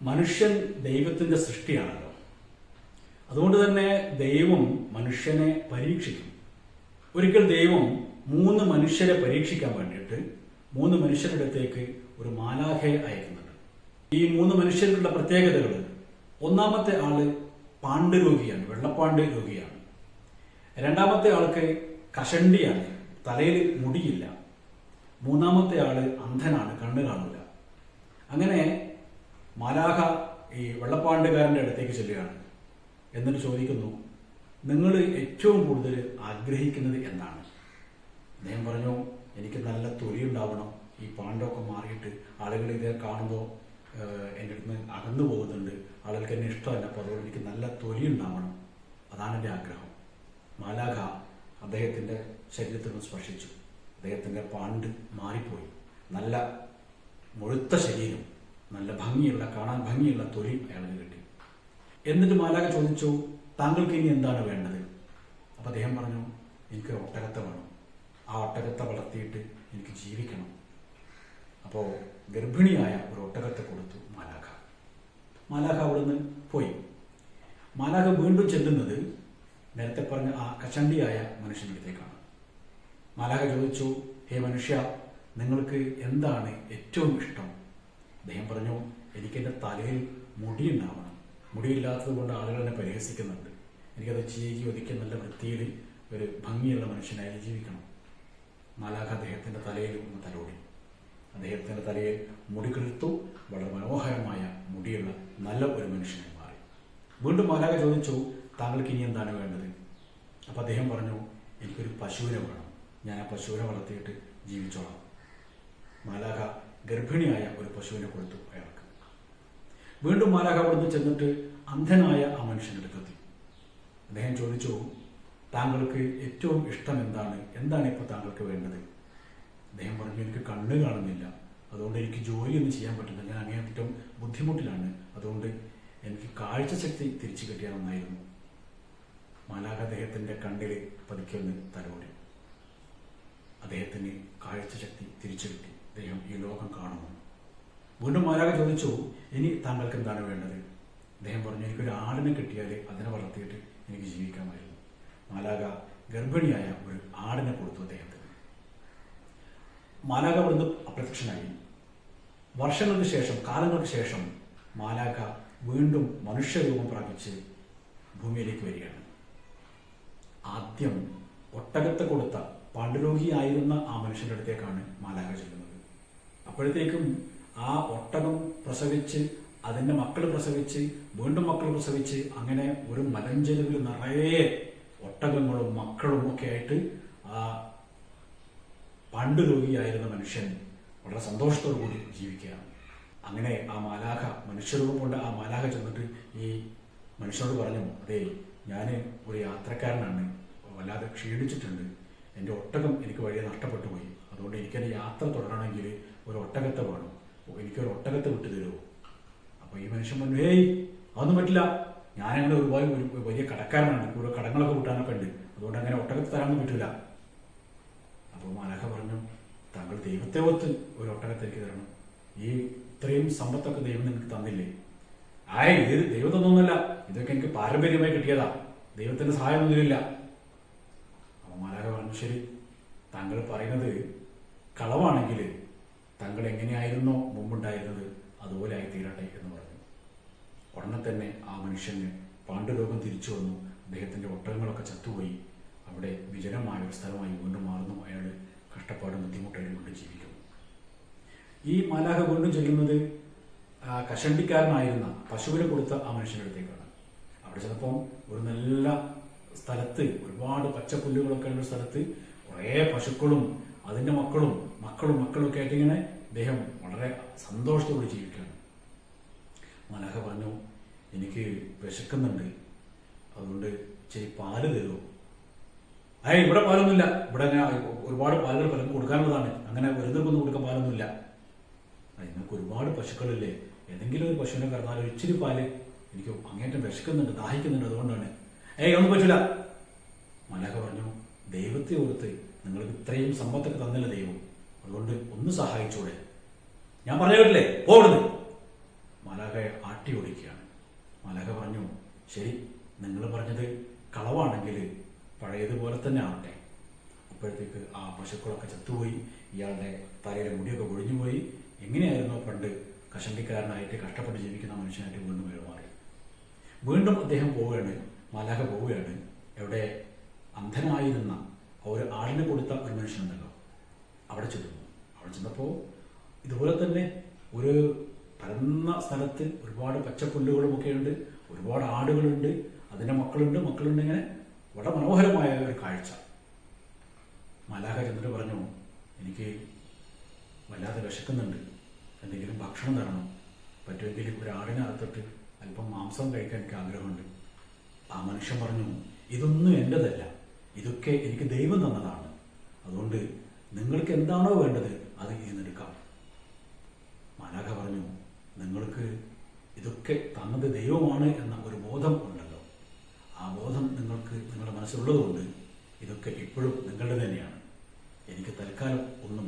മനുഷ്യൻ ദൈവത്തിന്റെ സൃഷ്ടിയാണല്ലോ. അതുകൊണ്ട് തന്നെ ദൈവം മനുഷ്യനെ പരീക്ഷിക്കും. ഒരിക്കൽ ദൈവം 3 മനുഷ്യരെ പരീക്ഷിക്കാൻ വേണ്ടിയിട്ട് 3 മനുഷ്യരുടെ അടുത്തേക്ക് ഒരു മാലാഖയെ അയക്കുന്നുണ്ട്. ഈ 3 മനുഷ്യരുടെ പ്രത്യേകതകൾ: ഒന്നാമത്തെ ആള് പാണ്ഡുരോഗിയാണ്, വെള്ളപ്പാണ്ട് രോഗിയാണ്. രണ്ടാമത്തെ ആൾക്ക് കഷണ്ടിയാണ്, തലയിൽ മുടിയില്ല. മൂന്നാമത്തെ ആള് അന്ധനാണ്, കണ്ണ് കാണില്ല. അങ്ങനെ മാലാഖ ഈ വെള്ളപ്പാണ്ടുകാരൻ്റെ അടുത്തേക്ക് ചെല്ലുകയാണ്. എന്നിട്ട് ചോദിക്കുന്നു, നിങ്ങൾ ഏറ്റവും കൂടുതൽ ആഗ്രഹിക്കുന്നത് എന്താണ്? അദ്ദേഹം പറഞ്ഞു, എനിക്ക് നല്ല തൊലി ഉണ്ടാവണം, ഈ പാണ്ടൊക്കെ മാറിയിട്ട് ആളുകൾ ഇതേ കാണുമ്പോൾ എൻ്റെ അടുത്ത് നിന്ന് അകന്നു പോകുന്നുണ്ട്, ആളുകൾക്ക് എന്നെ ഇഷ്ടമല്ല, അപ്പോൾ അതുകൊണ്ട് എനിക്ക് നല്ല തൊലി ഉണ്ടാവണം, അതാണ് എൻ്റെ ആഗ്രഹം. മാലാഖ അദ്ദേഹത്തിൻ്റെ ശരീരത്തിൽ നിന്ന് സ്പർശിച്ചു. അദ്ദേഹത്തിൻ്റെ പാണ്ട് മാറിപ്പോയി. നല്ല മുഴുത്ത ശരീരം, നല്ല ഭംഗിയുള്ള, കാണാൻ ഭംഗിയുള്ള തൊലി അയാൾക്ക് കിട്ടി. എന്നിട്ട് മാലാഖ ചോദിച്ചു, താങ്കൾക്ക് ഇനി എന്താണ് വേണ്ടത്? അപ്പം അദ്ദേഹം പറഞ്ഞു, എനിക്ക് ഒട്ടകത്തെ വേണം, ആ ഒട്ടകത്തെ വളർത്തിയിട്ട് എനിക്ക് ജീവിക്കണം. അപ്പോൾ ഗർഭിണിയായ ഒരു ഒട്ടകത്തെ കൊടുത്തു മാലാഖ. മാലാഖ അവിടുന്ന് പോയി. മാലാഖ വീണ്ടും ചെല്ലുന്നത് നേരത്തെ പറഞ്ഞ ആ കഷണ്ടിയായ മനുഷ്യൻ്റെ അടുത്തേക്കാണ്. മാലാഖ ചോദിച്ചു, ഹേ മനുഷ്യ, നിങ്ങൾക്ക് എന്താണ് ഏറ്റവും ഇഷ്ടം? അദ്ദേഹം പറഞ്ഞു, എനിക്കെൻ്റെ തലയിൽ മുടിയുണ്ടാവണം, മുടിയില്ലാത്തത് കൊണ്ട് ആളുകൾ എന്നെ പരിഹസിക്കുന്നുണ്ട്, എനിക്കത് ചീകി ഒതുക്കി നല്ല വൃത്തിയിൽ ഒരു ഭംഗിയുള്ള മനുഷ്യനായി ജീവിക്കണം. മാലാഖ അദ്ദേഹത്തിൻ്റെ തലയിൽ ഒന്ന് തലോടി. അദ്ദേഹത്തിൻ്റെ തലയിൽ മുടി കിളുത്തു, വളരെ മനോഹരമായ മുടിയുള്ള നല്ല ഒരു മനുഷ്യനായി മാറി. വീണ്ടും മാലാഖ ചോദിച്ചു, താങ്കൾക്ക് ഇനി എന്താണ് വേണ്ടത്? അപ്പം അദ്ദേഹം പറഞ്ഞു, എനിക്കൊരു പശുവിനെ വേണം, ഞാൻ ആ പശുവിനെ വളർത്തിയിട്ട് ജീവിച്ചോളാം. മാലാഖ ഗർഭിണിയായ ഒരു പശുവിനെ കൊടുത്തു അയാൾക്ക്. വീണ്ടും മാലാഖ അവിടുന്ന് ചെന്നിട്ട് അന്ധനായ ആ മനുഷ്യൻ്റെ അടുത്തെത്തി. അദ്ദേഹം ചോദിച്ചു, താങ്കൾക്ക് ഏറ്റവും ഇഷ്ടം എന്താണ്? എന്താണ് ഇപ്പോൾ താങ്കൾക്ക് വേണ്ടത്? അദ്ദേഹം പറഞ്ഞു, എനിക്ക് കണ്ണ് കാണുന്നില്ല, അതുകൊണ്ട് എനിക്ക് ജോലിയൊന്നും ചെയ്യാൻ പറ്റുന്നില്ല, ഞാൻ അങ്ങേയറ്റം ബുദ്ധിമുട്ടിലാണ്, അതുകൊണ്ട് എനിക്ക് കാഴ്ചശക്തി തിരിച്ചു കിട്ടിയാൽ നന്നായിരുന്നു. മാലാഖ അദ്ദേഹത്തിൻ്റെ കണ്ണിൽ പതിക്കൊന്ന് തലോടി. അദ്ദേഹത്തിന് കാഴ്ചശക്തി തിരിച്ചു കിട്ടി. അദ്ദേഹം ഈ ലോകം കാണുന്നു. വീണ്ടും മാലാഖ ചോദിച്ചു, ഇനി താങ്കൾക്ക് എന്താണ് വേണ്ടത്? അദ്ദേഹം പറഞ്ഞു, എനിക്കൊരു ആടിനെ കിട്ടിയാൽ അതിനെ വളർത്തിയിട്ട് എനിക്ക് ജീവിക്കാമായിരുന്നു. മാലാഖ ഗർഭിണിയായ ഒരു ആടിനെ കൊടുത്തു അദ്ദേഹത്തിന്. മാലാഖ അവിടുന്ന് അപ്രത്യക്ഷനായി. വർഷങ്ങൾക്ക് ശേഷം, കാലങ്ങൾക്ക് ശേഷം മാലാഖ വീണ്ടും മനുഷ്യരൂപം പ്രാപിച്ച് ഭൂമിയിലേക്ക് വരികയാണ്. ആദ്യം ഒട്ടകത്തെ കൊടുത്ത പാണ്ഡുരോഗിയായിരുന്ന ആ മനുഷ്യൻ്റെ അടുത്തേക്കാണ് മാലാഖ ചെല്ലുന്നത്. അപ്പോഴത്തേക്കും ആ ഒട്ടകം പ്രസവിച്ച്, അതിൻ്റെ മക്കൾ പ്രസവിച്ച്, വീണ്ടും മക്കൾ പ്രസവിച്ച്, അങ്ങനെ ഒരു മലഞ്ചെരുവിൽ നിറയെ ഒട്ടകങ്ങളും മക്കളും ഒക്കെ ആയിട്ട് ആ പാണ്ഡുരോഗിയായിരുന്ന മനുഷ്യൻ വളരെ സന്തോഷത്തോടു കൂടി ജീവിക്കുകയാണ്. അങ്ങനെ ആ മാലാഖ, മനുഷ്യരൂപം കൊണ്ട് ആ മാലാഖ ചെന്നിട്ട് ഈ മനുഷ്യനോട് പറഞ്ഞു, അതെ, ഞാൻ ഒരു യാത്രക്കാരനാണ്, വല്ലാതെ ക്ഷീണിച്ചിട്ടുണ്ട്, എൻ്റെ ഒട്ടകം എനിക്ക് വഴിയെ നഷ്ടപ്പെട്ടു പോയി, അതുകൊണ്ട് എനിക്കെൻ്റെ യാത്ര തുടരണമെങ്കിൽ ഒരു ഒട്ടകത്തെ വേണം, എനിക്കൊരു ഒട്ടകത്തെ വിട്ടു തരുമോ? അപ്പോൾ ഈ മനുഷ്യൻ പറഞ്ഞു, ഹേയ്, അതൊന്നും പറ്റില്ല, ഞാനങ്ങനെ ഒരു വലിയ കടക്കാരനാണ്, ഇവിടെ കടങ്ങളൊക്കെ വിട്ടാനൊക്കെ ഉണ്ട്, അതുകൊണ്ട് അങ്ങനെ ഒട്ടകത്തെ തരാനൊന്നും പറ്റില്ല. അപ്പോൾ മാലാഖ പറഞ്ഞു, താങ്കൾ ദൈവത്തെ ഒത്ത് ഒരു ഒട്ടകത്തെ എനിക്ക് തരണം, ഈ ഇത്രയും സമ്പത്തൊക്കെ ദൈവം എനിക്ക് തന്നില്ലേ? ഇത് ദൈവത്തൊന്നുമല്ല, ഇതൊക്കെ എനിക്ക് പാരമ്പര്യമായി കിട്ടിയതാ, ദൈവത്തിന്റെ സഹായമൊന്നുമില്ല. അപ്പോൾ മാലാഖ പറഞ്ഞു, ശരി, താങ്കൾ പറയുന്നത് കളവാണെങ്കിൽ താങ്കൾ എങ്ങനെയായിരുന്നോ മുമ്പുണ്ടായിരുന്നത് അതുപോലെ ആയി തീരട്ടെ എന്ന് പറഞ്ഞു. ഉടനെ തന്നെ ആ മനുഷ്യന് പാണ്ഡുരോഗം തിരിച്ചു വന്നു. അദ്ദേഹത്തിന്റെ ഒട്ടകങ്ങളൊക്കെ ചത്തുപോയി. അവിടെ വിജനമായ ഒരു സ്ഥലമായി വീണ്ടും മാറുന്നു. അയാൾ കഷ്ടപ്പാടും ബുദ്ധിമുട്ടായിട്ട് വീണ്ടും ജീവിക്കുന്നു. ഈ മാലാഖ വീണ്ടും ചെല്ലുന്നത് കഷണ്ടിക്കാരനായിരുന്ന പശുവിനെ കൊടുത്ത ആ മനുഷ്യൻ്റെ അടുത്തേക്കാണ്. അവിടെ ചിലപ്പം ഒരു നല്ല സ്ഥലത്ത്, ഒരുപാട് പച്ചപ്പുല്ലുകളൊക്കെ ഉള്ള സ്ഥലത്ത് കുറേ പശുക്കളും അതിൻ്റെ മക്കളും ഒക്കെ ആയിട്ട് ഇങ്ങനെ അദ്ദേഹം വളരെ സന്തോഷത്തോടെ ജീവിക്കുകയാണ്. മാലാഖ പറഞ്ഞു, എനിക്ക് വിശക്കുന്നുണ്ട്, അതുകൊണ്ട് ഇച്ചിരി പാല് തരുമോ? ഇവിടെ പാലൊന്നുമില്ല, ഇവിടെ അങ്ങനെ ഒരുപാട് പാലുകൾ പലർക്കും കൊടുക്കാനുള്ളതാണ്, അങ്ങനെ വെറുതെക്കൊന്നും കൊടുക്കാൻ പാലൊന്നുമില്ല. നിങ്ങൾക്ക് ഒരുപാട് പശുക്കളില്ലേ, ഏതെങ്കിലും ഒരു പശുവിനെ കറന്നാൽ ഒരു ഇച്ചിരി പാല്, എനിക്ക് അങ്ങേറ്റം വിശക്കുന്നുണ്ട്, ദാഹിക്കുന്നുണ്ട്, അതുകൊണ്ടാണ്. ഒന്നും പറ്റില്ല. മാലാഖ പറഞ്ഞു, ദൈവത്തെ ഓർത്ത് നിങ്ങൾക്ക് ഇത്രയും സമ്പത്തൊക്കെ തന്നില്ല ദൈവം, അതുകൊണ്ട് ഒന്ന് സഹായിച്ചൂടെ? ഞാൻ പറഞ്ഞു കേട്ടില്ലേ, പോടുന്നു. മാലാഖയെ ആട്ടി ഓടിക്കുകയാണ്. മാലാഖ പറഞ്ഞു, ശരി, നിങ്ങൾ പറഞ്ഞത് കളവാണെങ്കിൽ പഴയതുപോലെ തന്നെ ആവട്ടെ. അപ്പോഴത്തേക്ക് ആ പശുക്കളൊക്കെ ചത്തുപോയി, ഇയാളുടെ തലയിലെ മുടിയൊക്കെ കൊഴിഞ്ഞുപോയി. എങ്ങനെയായിരുന്നോ പണ്ട് കഷണ്ടിക്കാരനായിട്ട് കഷ്ടപ്പെട്ട് ജീവിക്കുന്ന മനുഷ്യനായിട്ട് വീണ്ടും പെരുമാറി. വീണ്ടും അദ്ദേഹം പോവുകയാണ്, മാലാഖ പോവുകയാണ്. എവിടെ അന്ധനായി നിന്ന ഒരു ആടിന് കൊടുത്ത ഒരു മനുഷ്യനുണ്ടല്ലോ, അവിടെ ചെല്ലുന്നു. അവിടെ ചെന്നപ്പോൾ ഇതുപോലെ തന്നെ ഒരു പരന്ന സ്ഥലത്ത് ഒരുപാട് പച്ചപ്പുല്ലുകളുമൊക്കെ ഉണ്ട്, ഒരുപാട് ആടുകളുണ്ട്, അതിൻ്റെ മക്കളുണ്ട്. ഇങ്ങനെ വളരെ മനോഹരമായ ഒരു കാഴ്ച. മാലാഖ ചെന്നിട്ട് പറഞ്ഞു, എനിക്ക് വല്ലാതെ വിശക്കുന്നുണ്ട്, എന്തെങ്കിലും ഭക്ഷണം തരണം, പറ്റുമെങ്കിൽ ഒരു ആടിനെ അറുത്തിട്ട് അല്പം മാംസം കഴിക്കാൻ എനിക്ക് ആഗ്രഹമുണ്ട്. ആ മനുഷ്യൻ പറഞ്ഞു, ഇതൊന്നും എൻ്റെതല്ല, ഇതൊക്കെ എനിക്ക് ദൈവം തന്നതാണ്. അതുകൊണ്ട് നിങ്ങൾക്ക് എന്താണോ വേണ്ടത് അത് ഇന്നെടുക്കാം. മാലാഖ പറഞ്ഞു, നിങ്ങൾക്ക് ഇതൊക്കെ തന്നത് ദൈവമാണ് എന്ന ഒരു ബോധം ഉണ്ടല്ലോ, ആ ബോധം നിങ്ങൾക്ക് നിങ്ങളുടെ മനസ്സിലുള്ളതുകൊണ്ട് ഇതൊക്കെ ഇപ്പോഴും നിങ്ങളുടെ തന്നെയാണ്. എനിക്ക് തൽക്കാലം ഒന്നും